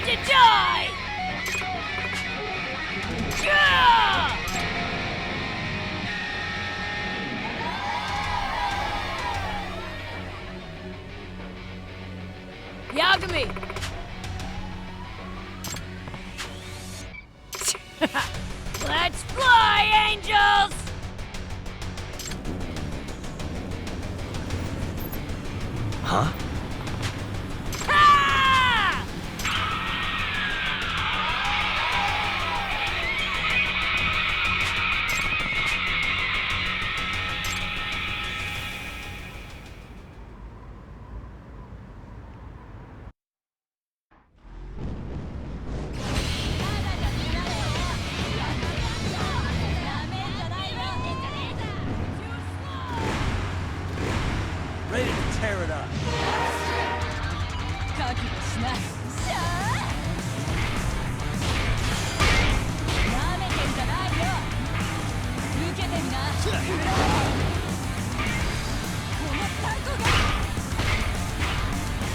to die! Yeah! Yagami! Let's fly, angels! Huh? Ah! Ready to tear it up. 覚悟しな。しゃあ。なめてんじゃないよ。受けてみな。このタコが。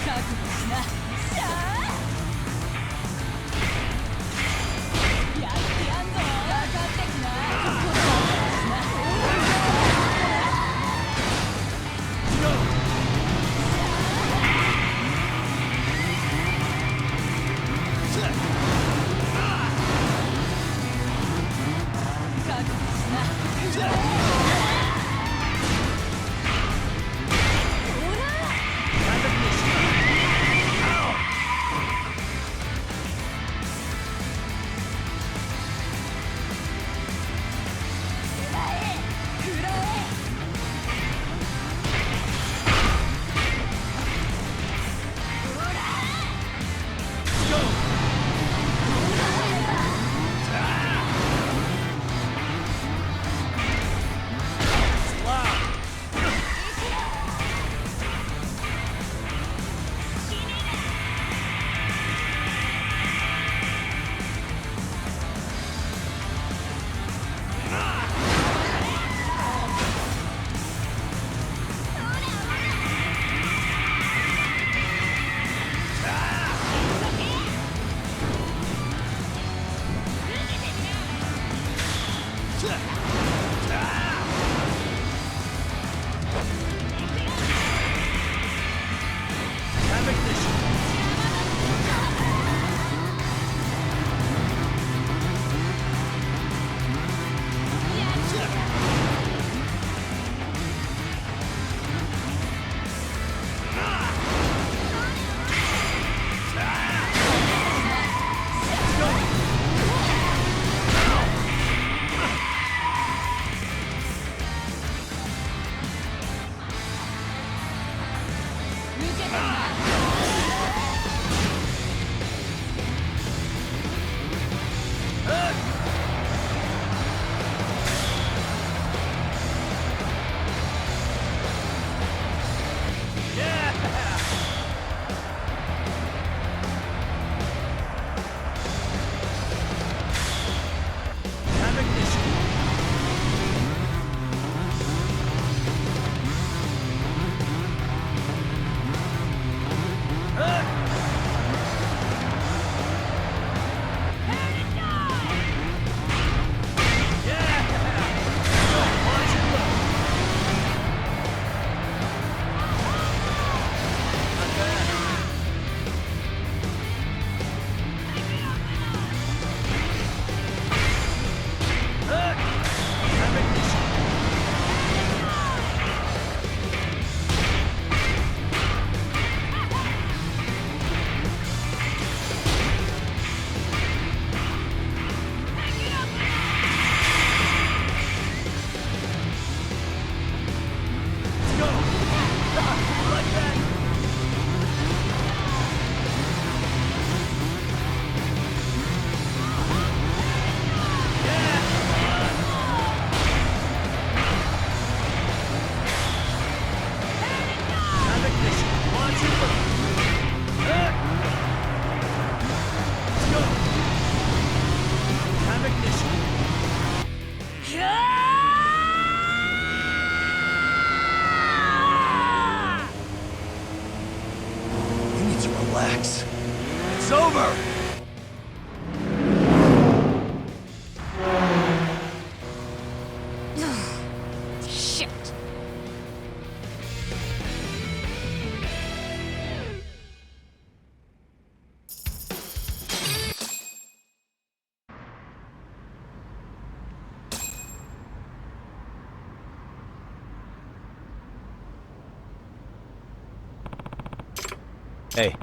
覚悟しな。しゃあ。やってやんぞ。かかってきな。覚悟しな。Relax. It's over! Hey.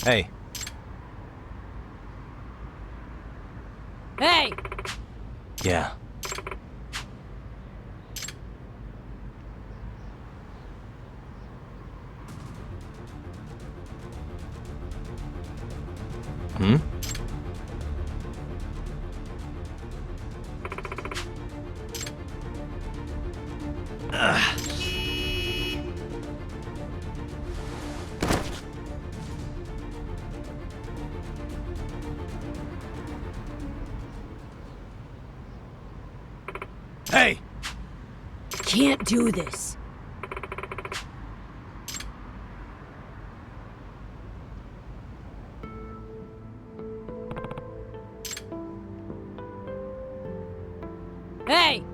Hey. Hey! Yeah. Hmm? Hey! Can't do this. Hey!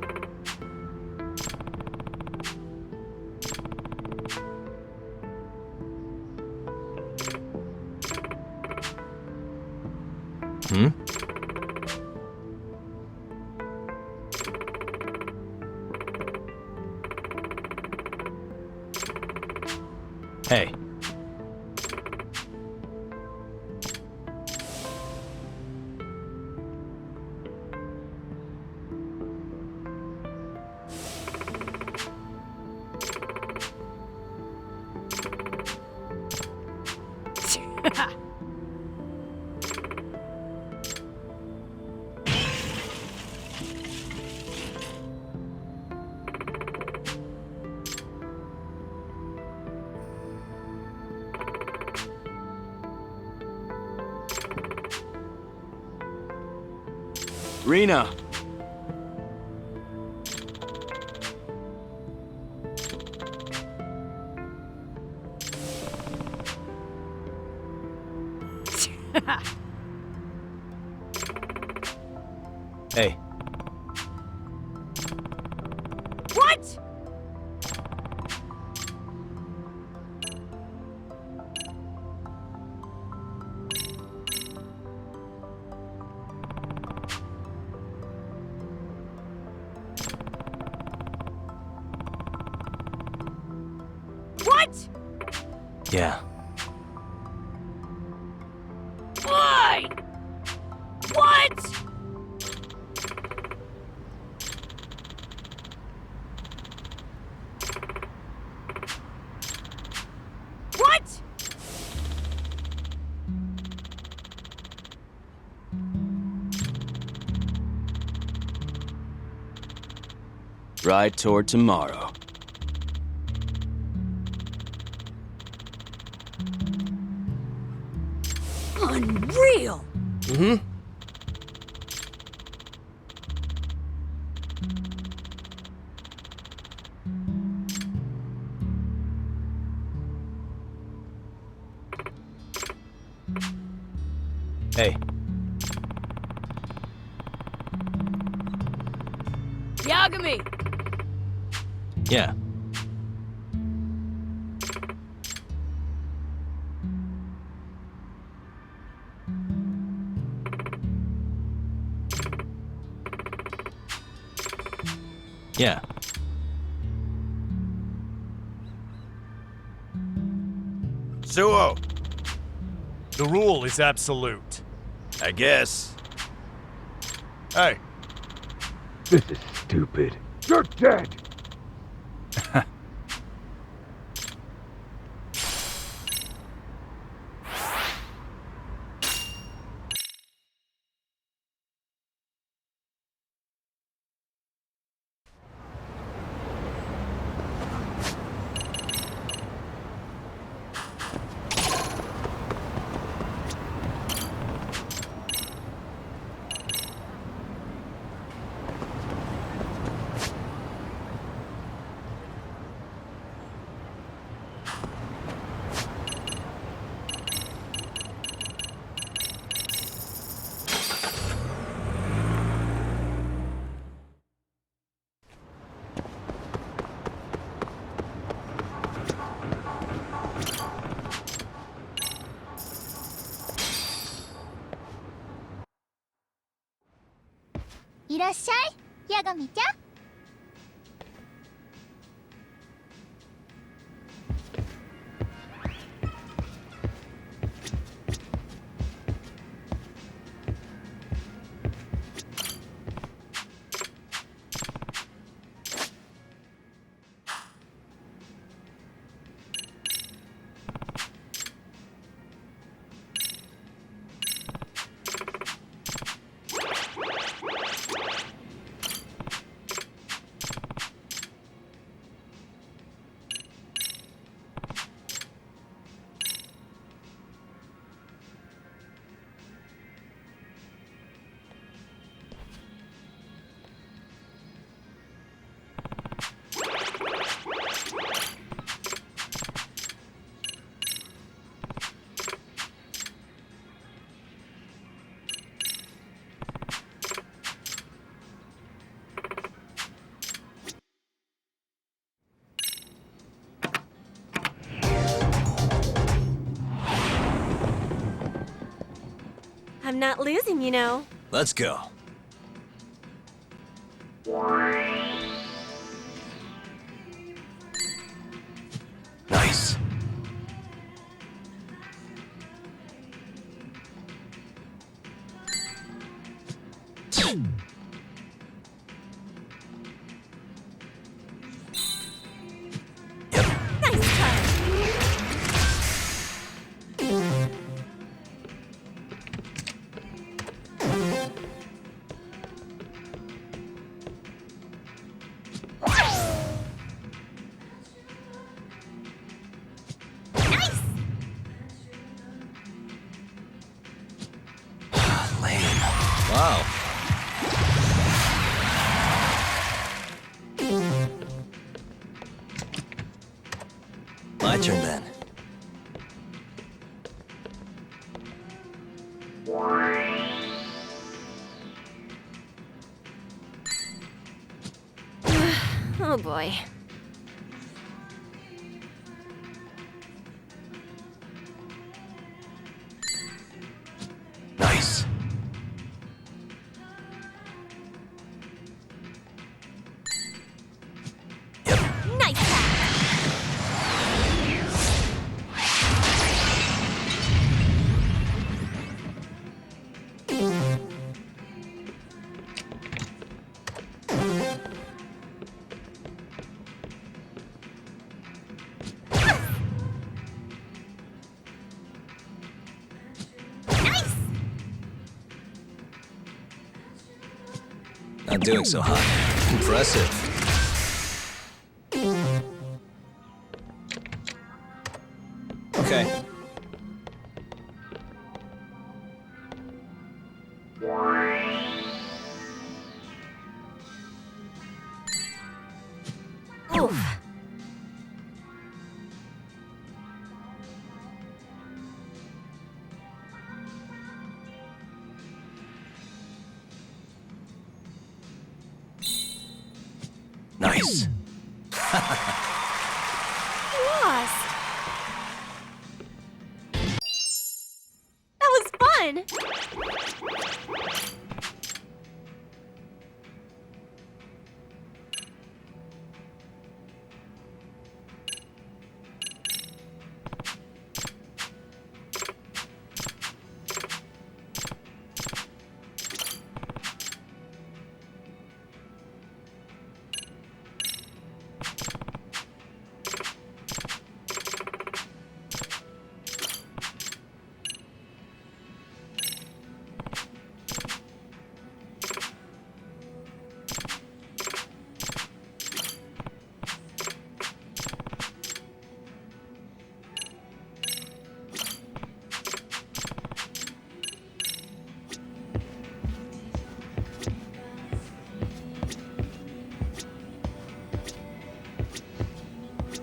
Hmm? Hey. Rena! Hey. What? What? Yeah. Why? What? What? Ride toward tomorrow. Unreal! Mm-hmm. Hey. Yagami! Yeah. Yeah. Suo! The rule is absolute. I guess. Hey, This is stupid. You're dead! I'm not losing, you know. Let's go. Nice. Yep. Nice try. Nice. Lame. Wow. My turn then. Oh boy. Nice. Yep. Nice try. Nice. Not doing so hot. Impressive. Okay. Oof. Nice. Lost. That was fun.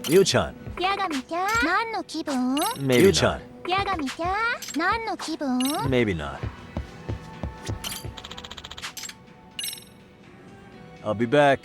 Yu-chan. やがみちゃん何の気分 Maybe Yu-chan. やがみちゃん何の気分 Maybe not. I'll be back.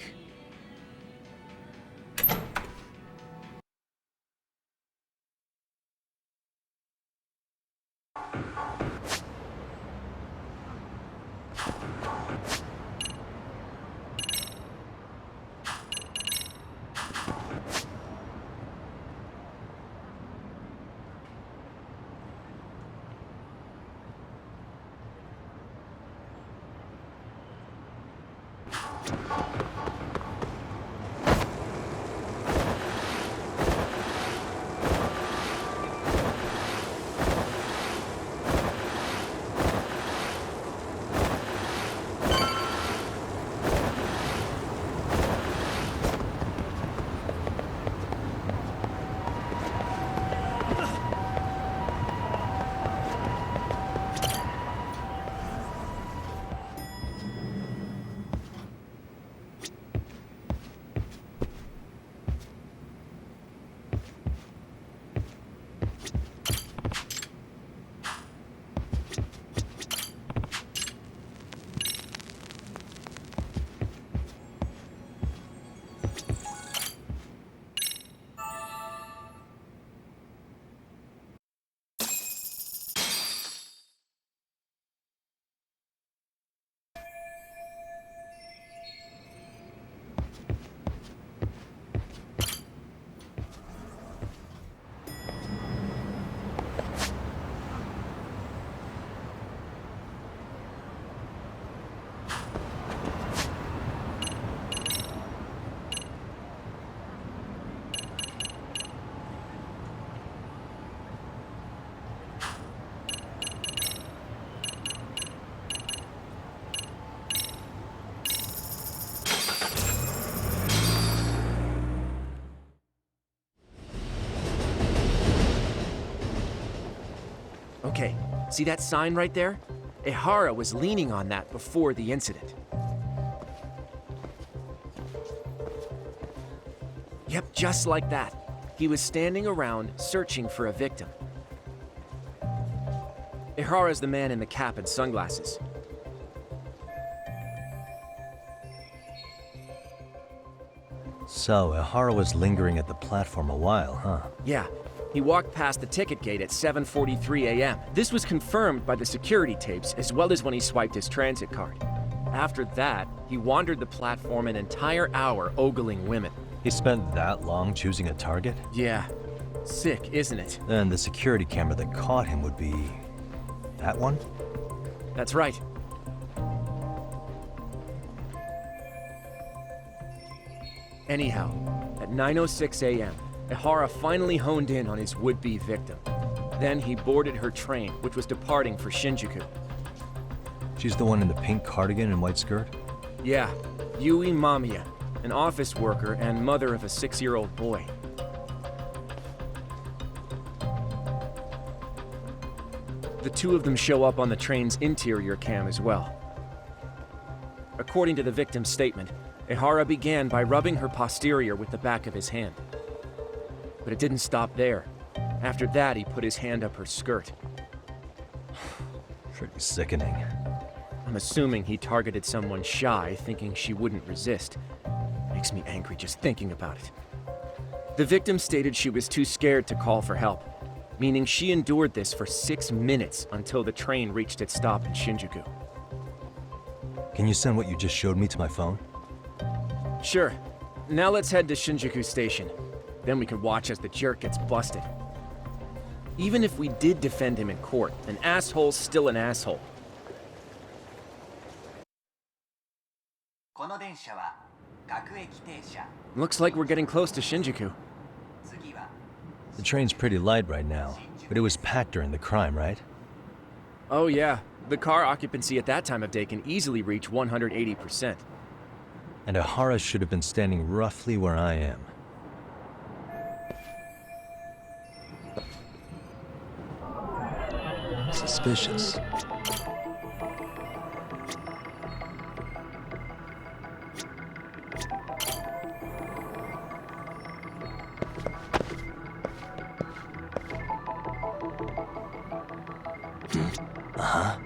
Okay, see that sign right there? Ihara was leaning on that before the incident. Yep, just like that. He was standing around searching for a victim. Ihara's the man in the cap and sunglasses. So, Ihara was lingering at the platform a while, huh? Yeah, he walked past the ticket gate at 7:43 a.m. This was confirmed by the security tapes as well as when he swiped his transit card. After that, he wandered the platform an entire hour ogling women. He spent that long choosing a target? Yeah, sick, isn't it? Then the security camera that caught him would be... that one? That's right. Anyhow, at 9:06 a.m., Ihara finally honed in on his would-be victim. Then he boarded her train, which was departing for Shinjuku. She's the one in the pink cardigan and white skirt? Yeah, Yui Mamiya, an office worker and mother of a 6-year-old boy. The two of them show up on the train's interior cam as well. According to the victim's statement, Ihara began by rubbing her posterior with the back of his hand. But it didn't stop there. After that, he put his hand up her skirt. Pretty sickening. I'm assuming he targeted someone shy, thinking she wouldn't resist. Makes me angry just thinking about it. The victim stated she was too scared to call for help, meaning she endured this for 6 minutes until the train reached its stop in Shinjuku. Can you send what you just showed me to my phone? Sure. Now let's head to Shinjuku Station. Then we can watch as the jerk gets busted. Even if we did defend him in court, an asshole's still an asshole. Looks like we're getting close to Shinjuku. The train's pretty light right now, but it was packed during the crime, right? Oh yeah, the car occupancy at that time of day can easily reach 180%. And Ihara should have been standing roughly where I am. Suspicious. Uh-huh.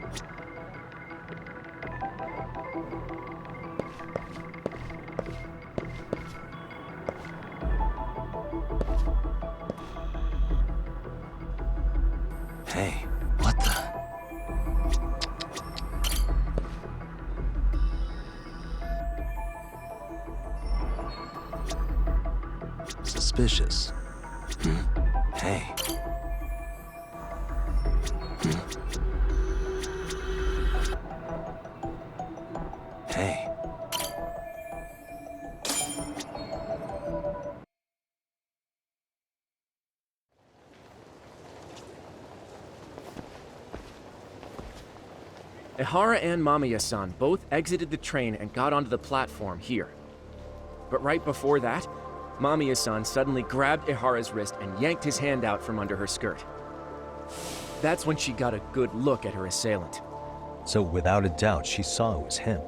Hey, what the? Suspicious. Hey. Hey. Ihara and Mamiya-san both exited the train and got onto the platform here. But right before that, Mamiya-san suddenly grabbed Ihara's wrist and yanked his hand out from under her skirt. That's when she got a good look at her assailant. So without a doubt, she saw it was him.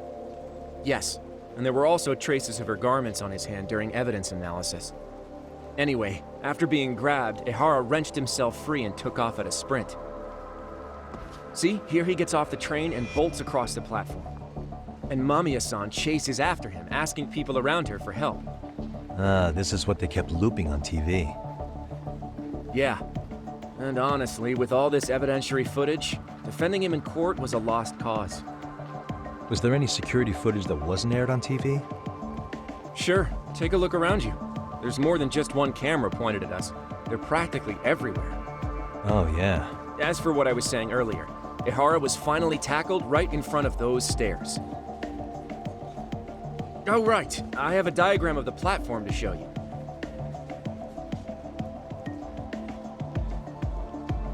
Yes, and there were also traces of her garments on his hand during evidence analysis. Anyway, after being grabbed, Ihara wrenched himself free and took off at a sprint. See, here he gets off the train and bolts across the platform. And Mamiya-san chases after him, asking people around her for help. Ah, this is what they kept looping on TV. Yeah. And honestly, with all this evidentiary footage, defending him in court was a lost cause. Was there any security footage that wasn't aired on TV? Sure, take a look around you. There's more than just one camera pointed at us. They're practically everywhere. Oh, yeah. As for what I was saying earlier, Ihara was finally tackled right in front of those stairs. Oh, right. I have a diagram of the platform to show you.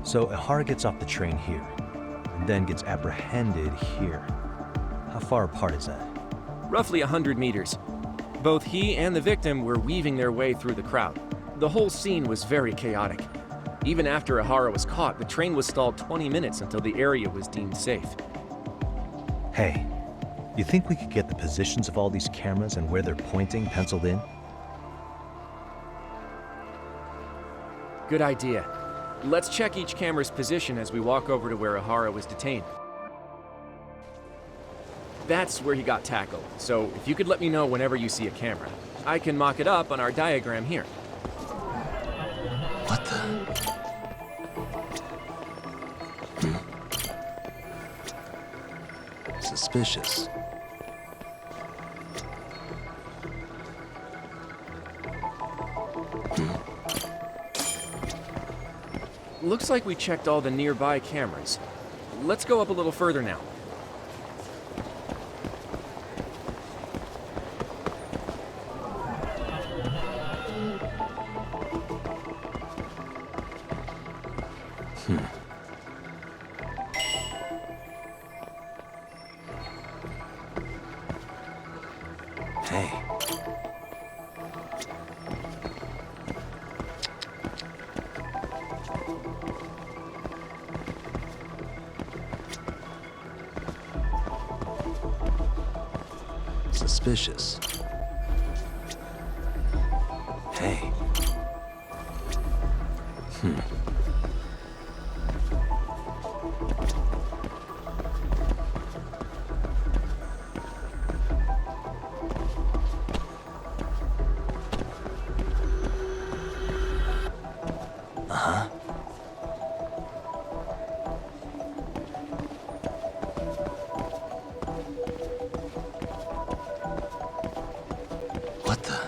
So Ihara gets off the train here, and then gets apprehended here. How far apart is that? Roughly 100 meters. Both he and the victim were weaving their way through the crowd. The whole scene was very chaotic. Even after Ihara was caught, the train was stalled 20 minutes until the area was deemed safe. Hey, you think we could get the positions of all these cameras and where they're pointing penciled in? Good idea. Let's check each camera's position as we walk over to where Ihara was detained. That's where he got tackled, so if you could let me know whenever you see a camera, I can mock it up on our diagram here. What the? Suspicious. Looks like we checked all the nearby cameras. Let's go up a little further now. Hey. Suspicious. Hey. What the?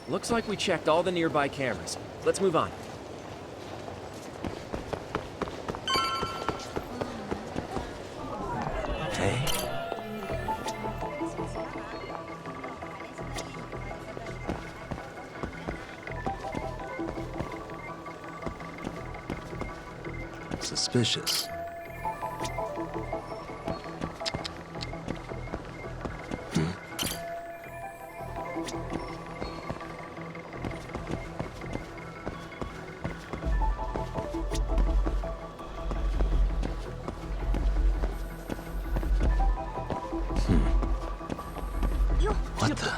Looks like we checked all the nearby cameras. Let's move on. Hey. Suspicious. What the?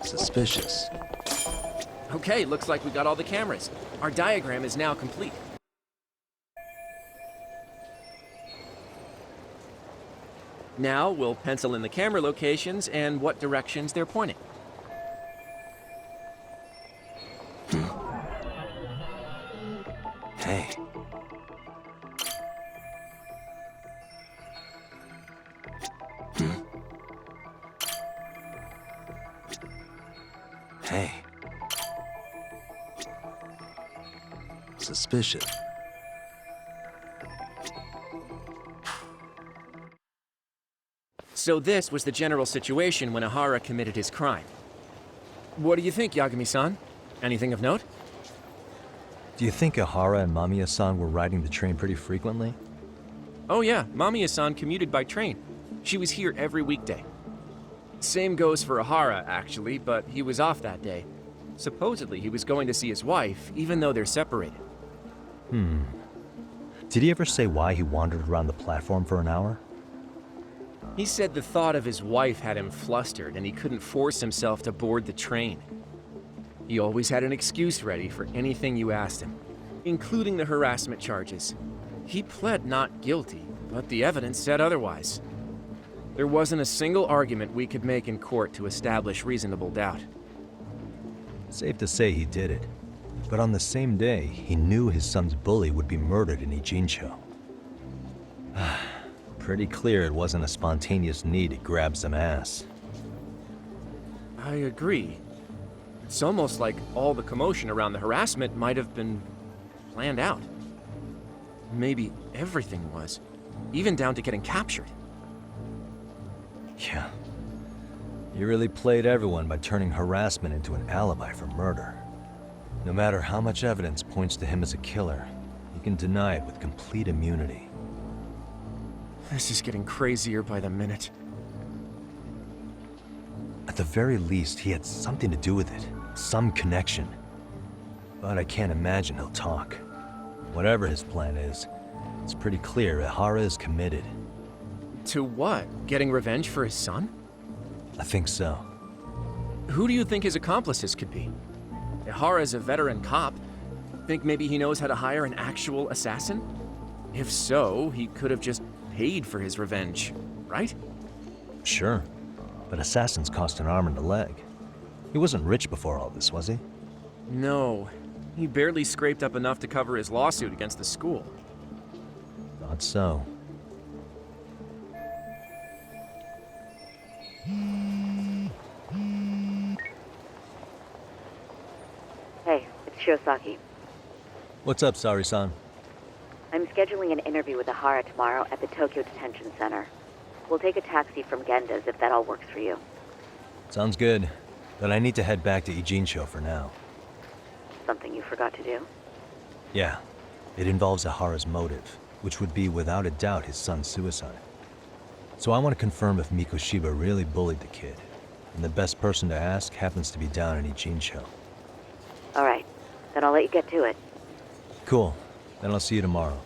Suspicious. Okay, looks like we got all the cameras. Our diagram is now complete. Now we'll pencil in the camera locations and what directions they're pointing. Hey. Hey. Suspicious. So this was the general situation when Ihara committed his crime. What do you think, Yagami-san? Anything of note? Do you think Ihara and Mamiya-san were riding the train pretty frequently? Oh yeah, Mamiya-san commuted by train. She was here every weekday. Same goes for Ihara, actually, but he was off that day. Supposedly, he was going to see his wife, even though they're separated. Did he ever say why he wandered around the platform for an hour? He said the thought of his wife had him flustered and he couldn't force himself to board the train. He always had an excuse ready for anything you asked him, including the harassment charges. He pled not guilty, but the evidence said otherwise. There wasn't a single argument we could make in court to establish reasonable doubt. Safe to say he did it. But on the same day, he knew his son's bully would be murdered in Ijincho. Pretty clear it wasn't a spontaneous need to grab some ass. I agree. It's almost like all the commotion around the harassment might have been planned out. Maybe everything was, even down to getting captured. Yeah. You really played everyone by turning harassment into an alibi for murder. No matter how much evidence points to him as a killer, you can deny it with complete immunity. This is getting crazier by the minute. At the very least, he had something to do with it. Some connection. But I can't imagine he'll talk. Whatever his plan is, it's pretty clear Ihara is committed. To what? Getting revenge for his son? I think so. Who do you think his accomplices could be? Ihara's a veteran cop. Think maybe he knows how to hire an actual assassin? If so, he could have just paid for his revenge, right? Sure. But assassins cost an arm and a leg. He wasn't rich before all this, was he? No. He barely scraped up enough to cover his lawsuit against the school. Thought so. Hey, it's Shiosaki. What's up, Sari-san? I'm scheduling an interview with Ihara tomorrow at the Tokyo Detention Center. We'll take a taxi from Genda's if that all works for you. Sounds good. But I need to head back to Ijincho for now. Something you forgot to do? Yeah. It involves Ihara's motive, which would be without a doubt his son's suicide. So I want to confirm if Mikoshiba really bullied the kid. And the best person to ask happens to be down in Ijincho. All right. Then I'll let you get to it. Cool. Then I'll see you tomorrow.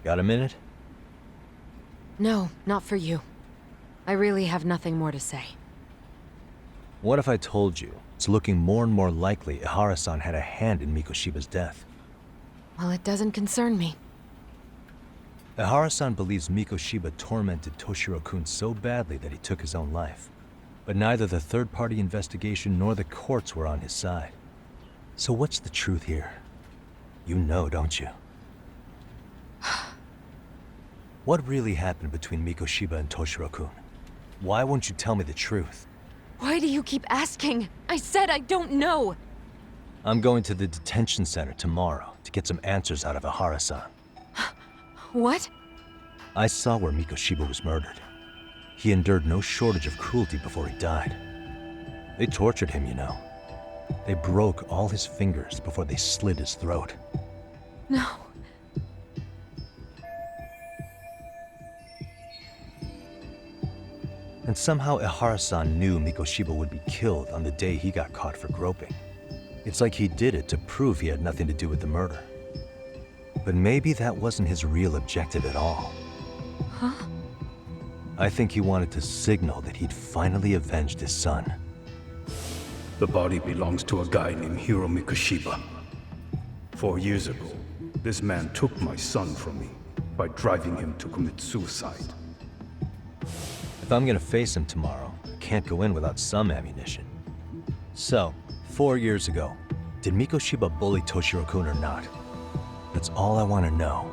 Got a minute? No, not for you. I really have nothing more to say. What if I told you it's looking more and more likely Ihara-san had a hand in Mikoshiba's death? Well, it doesn't concern me. Ihara-san believes Mikoshiba tormented Toshiro-kun so badly that he took his own life. But neither the third-party investigation nor the courts were on his side. So what's the truth here? You know, don't you? What really happened between Mikoshiba and Toshiro-kun? Why won't you tell me the truth? Why do you keep asking? I said I don't know! I'm going to the detention center tomorrow to get some answers out of Ihara-san. What? I saw where Mikoshiba was murdered. He endured no shortage of cruelty before he died. They tortured him, you know. They broke all his fingers before they slit his throat. No. And somehow Ihara-san knew Mikoshiba would be killed on the day he got caught for groping. It's like he did it to prove he had nothing to do with the murder. But maybe that wasn't his real objective at all. Huh? I think he wanted to signal that he'd finally avenged his son. The body belongs to a guy named Hiro Mikoshiba. 4 years ago, this man took my son from me by driving him to commit suicide. If I'm gonna face him tomorrow, I can't go in without some ammunition. So, 4 years ago, did Mikoshiba bully Toshiro-kun or not? That's all I want to know.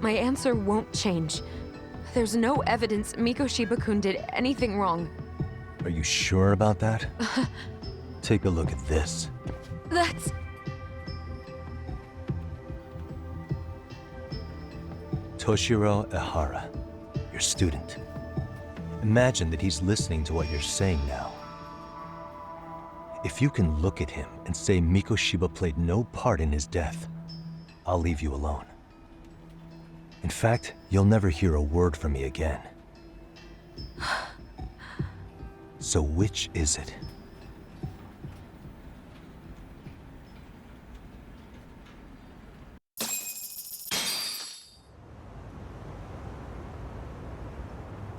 my answer won't change. There's no evidence Mikoshiba-kun did anything wrong. Are you sure about that? Take a look at this. That's... Toshiro Ehara, your student. Imagine that he's listening to what you're saying now. If you can look at him and say Mikoshiba played no part in his death, I'll leave you alone. In fact, you'll never hear a word from me again. So which is it?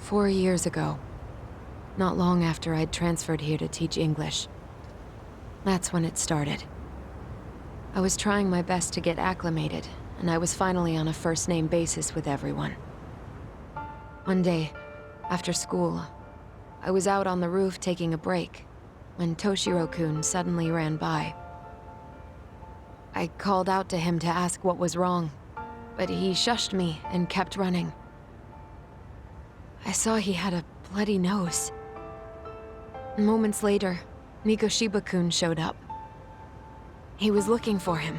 "4 years ago, not long after I'd transferred here to teach English. That's when it started. I was trying my best to get acclimated, and I was finally on a first-name basis with everyone. One day, after school, I was out on the roof taking a break, when Toshiro-kun suddenly ran by. I called out to him to ask what was wrong, but he shushed me and kept running. I saw he had a bloody nose. Moments later, Mikoshiba-kun showed up. He was looking for him.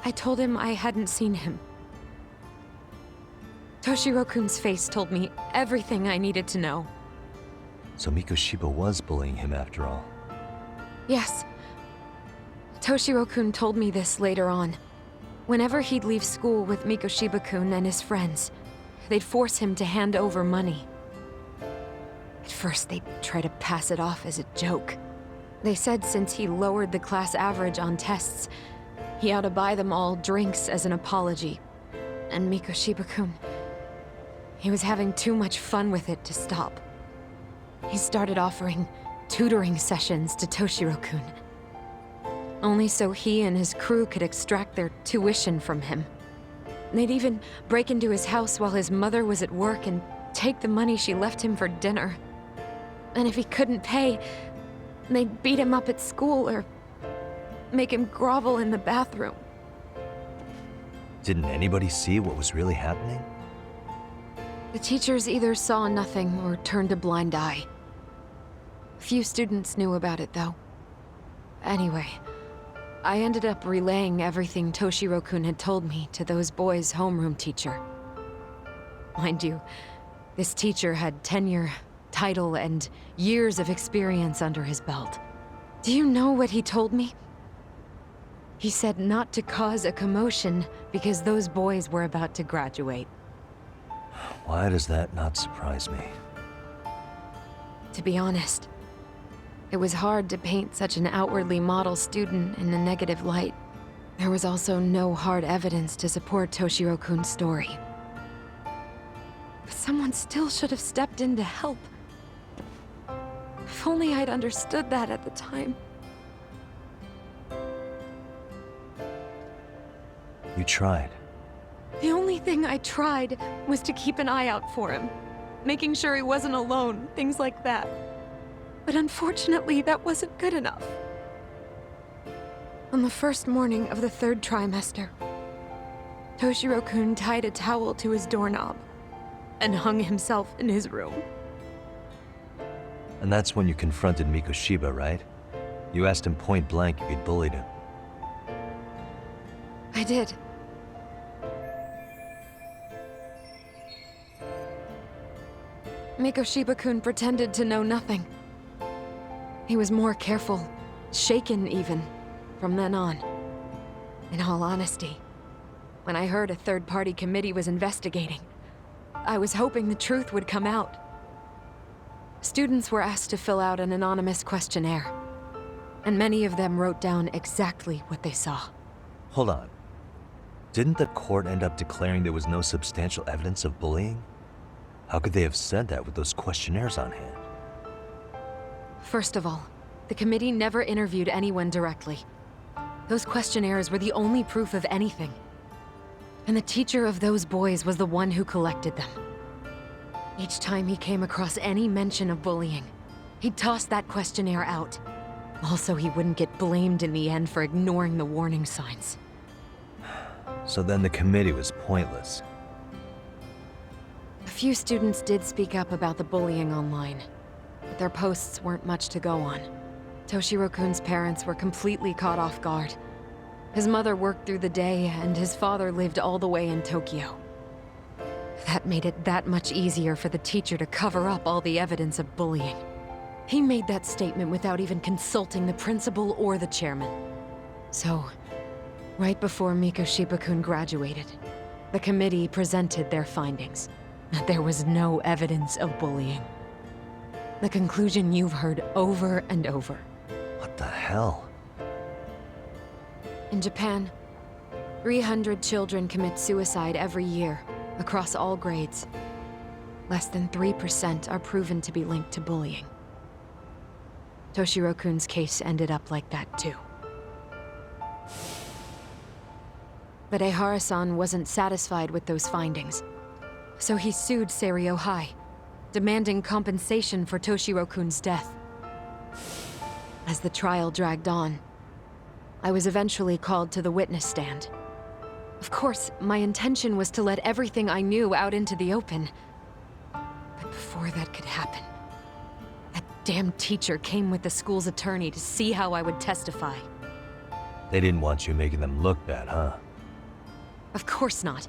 I told him I hadn't seen him. Toshiro-kun's face told me everything I needed to know. So Mikoshiba was bullying him after all. Yes. Toshiro-kun told me this later on. Whenever he'd leave school with Mikoshiba-kun and his friends, they'd force him to hand over money. At first, they'd try to pass it off as a joke. They said since he lowered the class average on tests, he ought to buy them all drinks as an apology. And Mikoshiba-kun, he was having too much fun with it to stop. He started offering tutoring sessions to Toshiro-kun, only so he and his crew could extract their tuition from him. They'd even break into his house while his mother was at work and take the money she left him for dinner. And if he couldn't pay, they'd beat him up at school or make him grovel in the bathroom. Didn't anybody see what was really happening? The teachers either saw nothing or turned a blind eye. Few students knew about it, though. Anyway, I ended up relaying everything Toshiro-kun had told me to those boys' homeroom teacher. Mind you, this teacher had tenure, title, and years of experience under his belt. Do you know what he told me? He said not to cause a commotion because those boys were about to graduate. Why does that not surprise me? To be honest, it was hard to paint such an outwardly model student in a negative light. There was also no hard evidence to support Toshiro-kun's story. But someone still should have stepped in to help. If only I'd understood that at the time. You tried. The only thing I tried was to keep an eye out for him, making sure he wasn't alone, things like that. But unfortunately, that wasn't good enough. On the first morning of the 3rd trimester, Toshiro-kun tied a towel to his doorknob and hung himself in his room. And that's when you confronted Mikoshiba, right? You asked him point blank if you'd bullied him. I did. Mikoshiba-kun pretended to know nothing. He was more careful, shaken even, from then on. In all honesty, when I heard a third-party committee was investigating, I was hoping the truth would come out. Students were asked to fill out an anonymous questionnaire, and many of them wrote down exactly what they saw. Hold on. Didn't the court end up declaring there was no substantial evidence of bullying? How could they have said that with those questionnaires on hand? First of all, the committee never interviewed anyone directly. Those questionnaires were the only proof of anything. And the teacher of those boys was the one who collected them. Each time he came across any mention of bullying, he'd toss that questionnaire out. Also, he wouldn't get blamed in the end for ignoring the warning signs. So then the committee was pointless. A few students did speak up about the bullying online, but their posts weren't much to go on. Toshiro-kun's parents were completely caught off guard. His mother worked through the day, and his father lived all the way in Tokyo. That made it that much easier for the teacher to cover up all the evidence of bullying. He made that statement without even consulting the principal or the chairman. So, right before Mikoshiba-kun graduated, the committee presented their findings. There was no evidence of bullying. The conclusion you've heard over and over. What the hell? In Japan, 300 children commit suicide every year, across all grades. Less than 3% are proven to be linked to bullying. Toshiro-kun's case ended up like that too. But Ehara-san wasn't satisfied with those findings, so he sued Seiryo High, demanding compensation for Toshiro-kun's death. As the trial dragged on, I was eventually called to the witness stand. Of course, my intention was to let everything I knew out into the open. But before that could happen, that damn teacher came with the school's attorney to see how I would testify. They didn't want you making them look bad, huh? Of course not.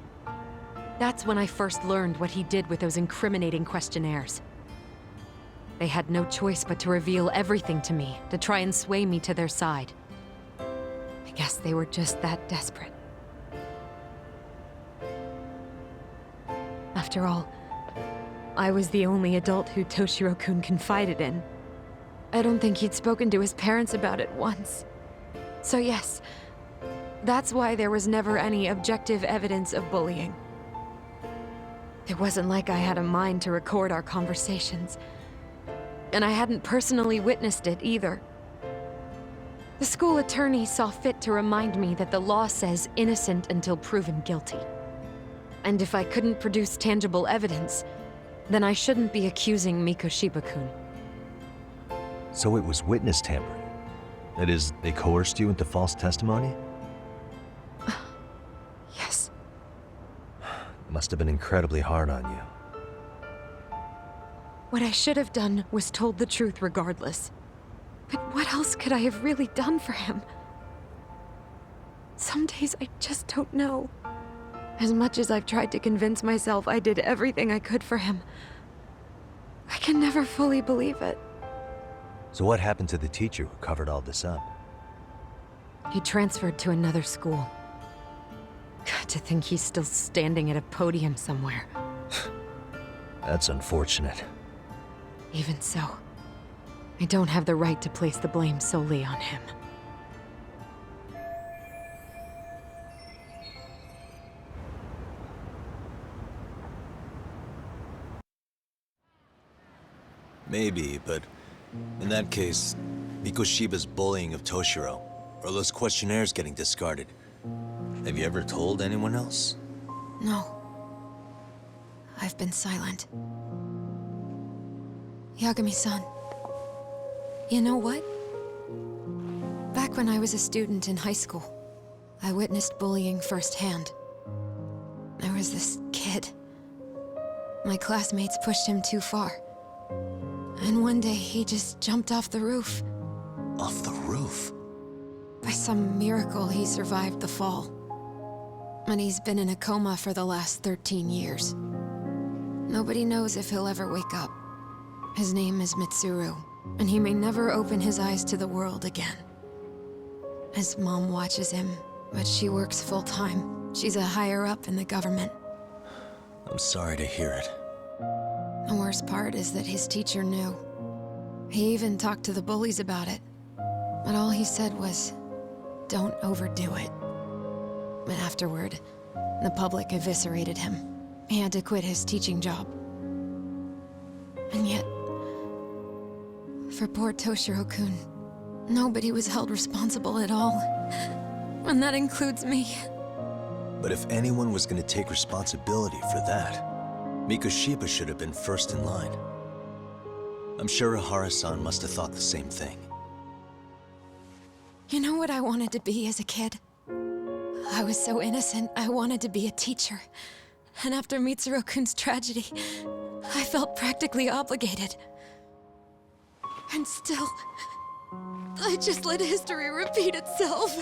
That's when I first learned what he did with those incriminating questionnaires. They had no choice but to reveal everything to me, to try and sway me to their side. I guess they were just that desperate. After all, I was the only adult who Toshiro-kun confided in. I don't think he'd spoken to his parents about it once. So yes, that's why there was never any objective evidence of bullying. It wasn't like I had a mind to record our conversations. And I hadn't personally witnessed it either. The school attorney saw fit to remind me that the law says innocent until proven guilty. And if I couldn't produce tangible evidence, then I shouldn't be accusing Mikoshiba-kun. So it was witness tampering. That is, they coerced you into false testimony? Yes. It must have been incredibly hard on you. What I should have done was told the truth regardless. But what else could I have really done for him? Some days I just don't know. As much as I've tried to convince myself I did everything I could for him, I can never fully believe it. So what happened to the teacher who covered all this up? He transferred to another school. To think he's still standing at a podium somewhere. That's unfortunate. Even so, I don't have the right to place the blame solely on him. Maybe, but in that case, Mikoshiba's bullying of Toshiro, or those questionnaires getting discarded. Have you ever told anyone else? No. I've been silent. Yagami-san, you know what? Back when I was a student in high school, I witnessed bullying firsthand. There was this kid. My classmates pushed him too far. And one day he just jumped off the roof. Off the roof? By some miracle, he survived the fall. And he's been in a coma for the last 13 years. Nobody knows if he'll ever wake up. His name is Mitsuru, and he may never open his eyes to the world again. His mom watches him, but she works full-time. She's a higher-up in the government. I'm sorry to hear it. The worst part is that his teacher knew. He even talked to the bullies about it. But all he said was, don't overdo it. But afterward, the public eviscerated him. He had to quit his teaching job. And yet, for poor Toshiro-kun, nobody was held responsible at all. And that includes me. But if anyone was going to take responsibility for that, Mikoshiba should have been first in line. I'm sure Ehara-san must have thought the same thing. You know what I wanted to be as a kid? I was so innocent, I wanted to be a teacher. And after Mitsuru-kun's tragedy, I felt practically obligated. And still, I just let history repeat itself.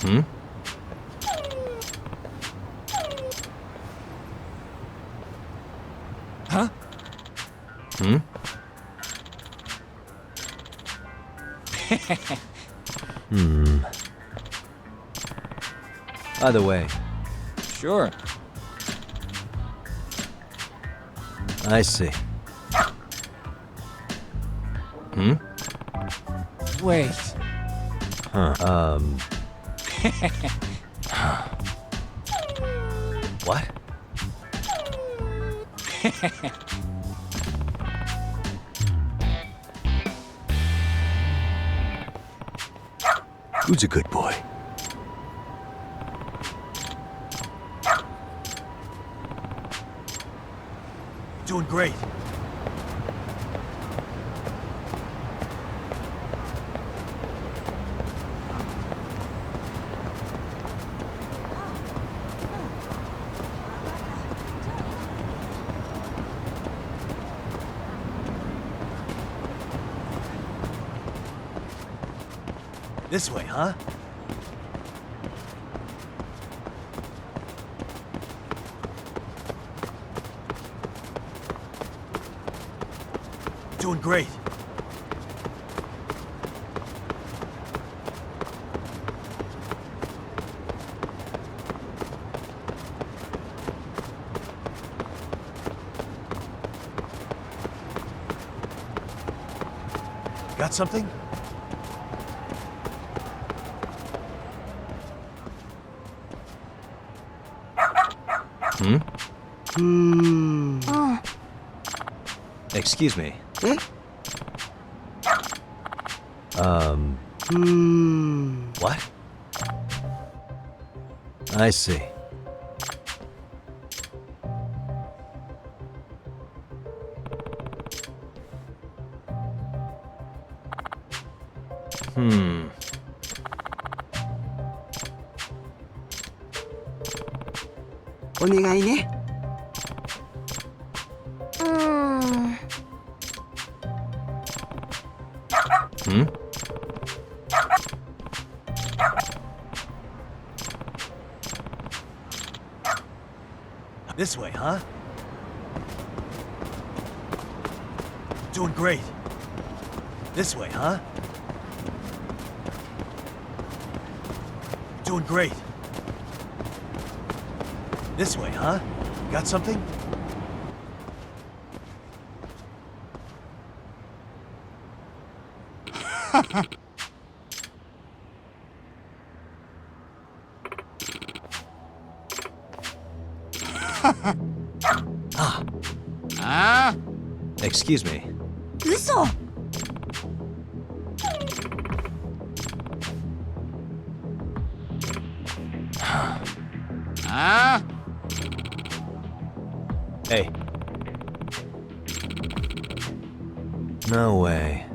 Hmm? Huh? Hmm? By the way, Sure. I see. Hmm? Wait. Huh. What? Who's a good boy? Doing great. This way, huh? Doing great. Got something? Hmm? Excuse me. What? I see. Hmm? This way, huh? Doing great. This way, huh? Doing great. This way, huh? Got something? Excuse me. 嘘 Hey. No way.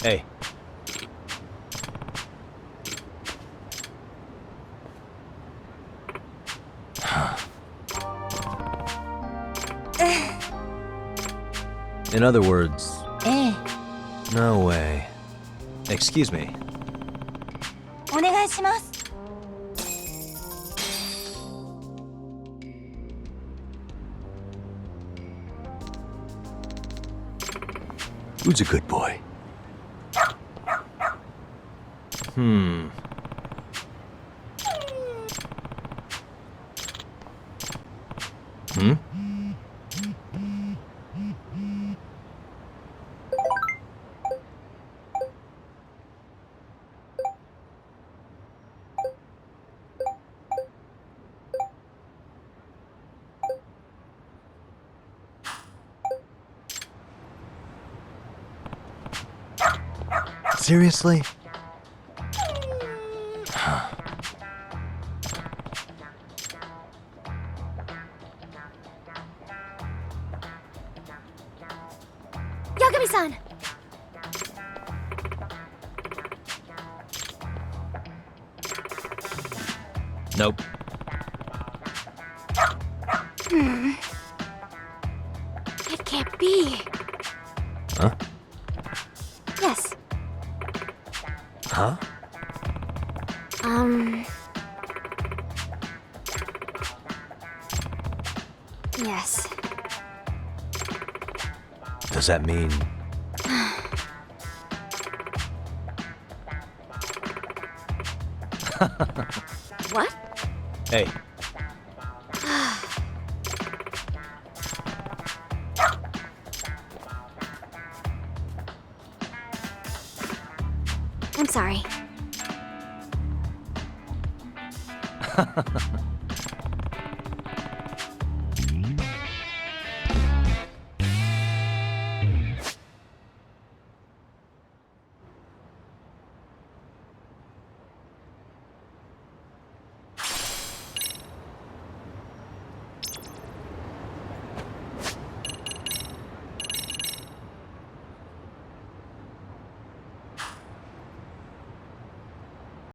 Hey. In other words, ええ no way. Excuse me. お願いします Who's a good boy? Hmm. Hmm? Seriously? Yagami-san! Nope. It can't be. Huh? Yes. Huh? Yes. Does that mean... What? Hey. I'm sorry.